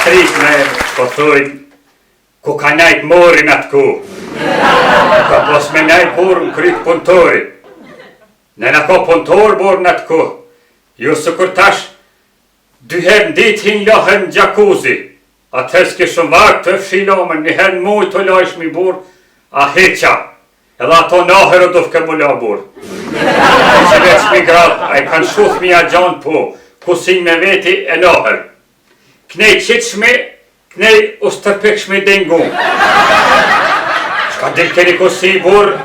pastrit me, po thujnë, ku ka najt morin atë ku. Ka pos me najt burë në krytë punëtori. Nëna ka punëtor burë në atë ku. Ju së kur tash, 2 herë në ditë hinë lahën në gjakuzi. Atës kishëm vakë të fshilomen, 1 herë në mujë të lajshmi burë, a heqa. Edhe ato nahër o dufke mu la burë. Që veç migratë, a i kanë shuth mija gjanë po, kusin me veti e nahër. Knej qitshmi, knej ustërpikshmi dengun. Shka dilë keni kusi burë,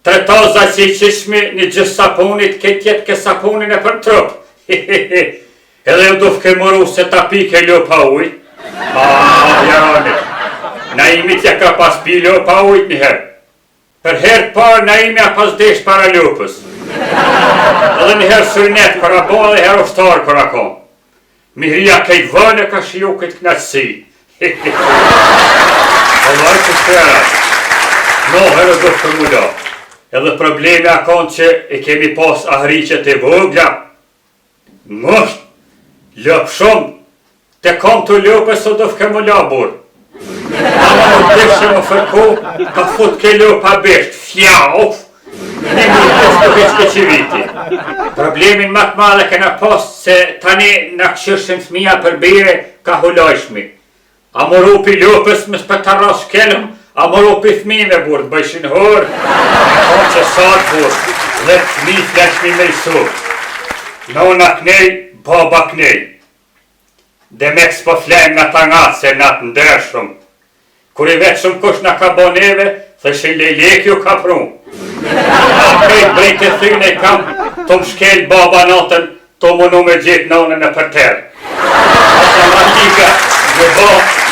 3 taza si qitshmi një gjës sapunit, këtë jetë ke sapunin e për trup. Edhe u dufke muru se ta pike ljopa uj. Jarane. Naimit ja ka pas pi ljopa ujt njëherë. Për herë parë Naimi a pas desh para ljopës. Edhe njëherë surinet kër a bo dhe herë oftarë kër a kom. Mihria kejt vënë ka shiju këtë knatësi. Allah që shpera. Noherë o dufke mu da. Edhe problemi a konë që e kemi pas ahriqet e vogla. Mështë, lëpë shumë, te kom të lëpës o dufke mu la burë. Ama nuk deshë më fërku, ka fut ke lëpë a besht, fjauf, një mundës të veçke qiviti. Problemin më të madhe kena pas se tani në këshëshën fëmija për bire ka hulajshmi. A më rupi lëpës më s'pëta ras kelëm, a më rupi fëmime burë, të bëjshin hërë, o që satë burë, dhe fëmi fleshmi me isu. Nona knej, baba knej. Dhe me s'po flenë nga ta nga se nga të ndërshëm. Kur i vetë shumë kush nga ka bo neve, thëshin lejlekju ka prunë. A kejt brejt e thyne kam të më shkel baba natën, të mënu me gjithë nonën e për terë. Matematika,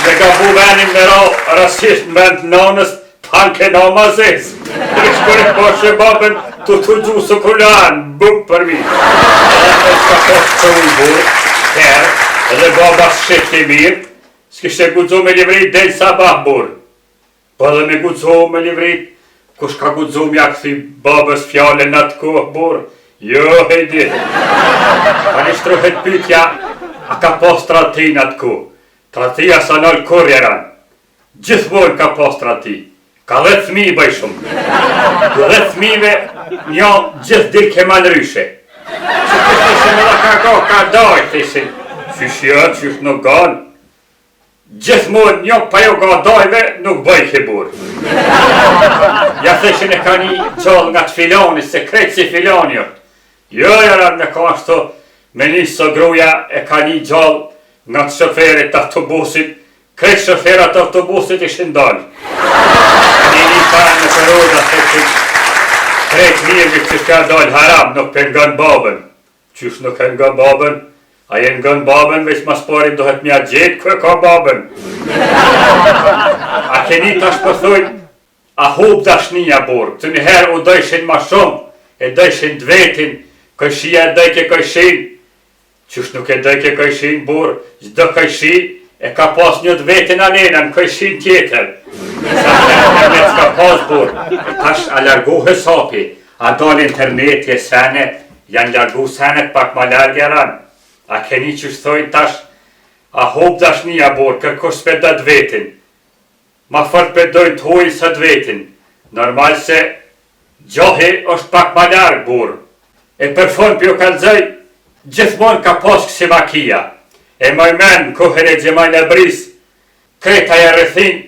me gabu venin me ra rasisht në vend nonës, tanke na mazes. Kër i poshe babën, të gjusë së kulanë, bukë për mi. Edhe s'ka posë të unë burë, terë, edhe baba shqipti mirë, s'kishte gudzo me livrit del sabah burë. Po edhe me gudzo me livrit, kush ka gudzo mja këthi babës fjallën në të kohë burë, jo hejdi. Pa një shtruhet pytja, a ka pos trati në të kohë. Tratia sa nëllë kur jeran. Gjithmonë ka pos trati. Ka 10 fëmi bëj shumë. 10 fëmive një gjithë dik ke manryshe. Që të theshin edhe ka daj, theshin. Qyshja, qysh nuk ganë. Gjithmonë një pa jo ga dajve nuk bëj ke burë. Ja theshin e ka një gjallë nga të filoni, se kretë si filoni jo. Jo, jaran me ka ashtu, me një së gruja e ka një gjallë nga të shoferit të autobusit, kretë shoferat të autobusit ishin dalë. Një parë në përroda, theshin, kretë mirë që shka dalë haram, nuk pengon babën. Qysh nuk pengon babën? A jenë gënë babën, veç mas parim dohet mja gjetë, kërë ka babën. A keni tash përthojnë, a hub dashnia burë, të njëherë u dojshin ma shumë, e dojshin dvetin, këjshia e dojke këjshin, qysh nuk e dojke këjshin burë, gjdo këjshi e ka pas një dvetin anena në këjshin tjetër. Sa internet s'ka pas burë, tash a largohë sapi, a dal internet e senet, janë largu senet pak ma largjeran. A keni që shtojnë tash, a hub dashnia burë, kërkush s'pe dët vetin. Ma fort për dojnë të hujnë së dvetin. Normal se gjohi është pak ma largë burë. E për fund për ju kalëzaj, gjithmonë ka pas kësi makia. E mojmen kohër e gjemajnë e bris, kreta e rëthin,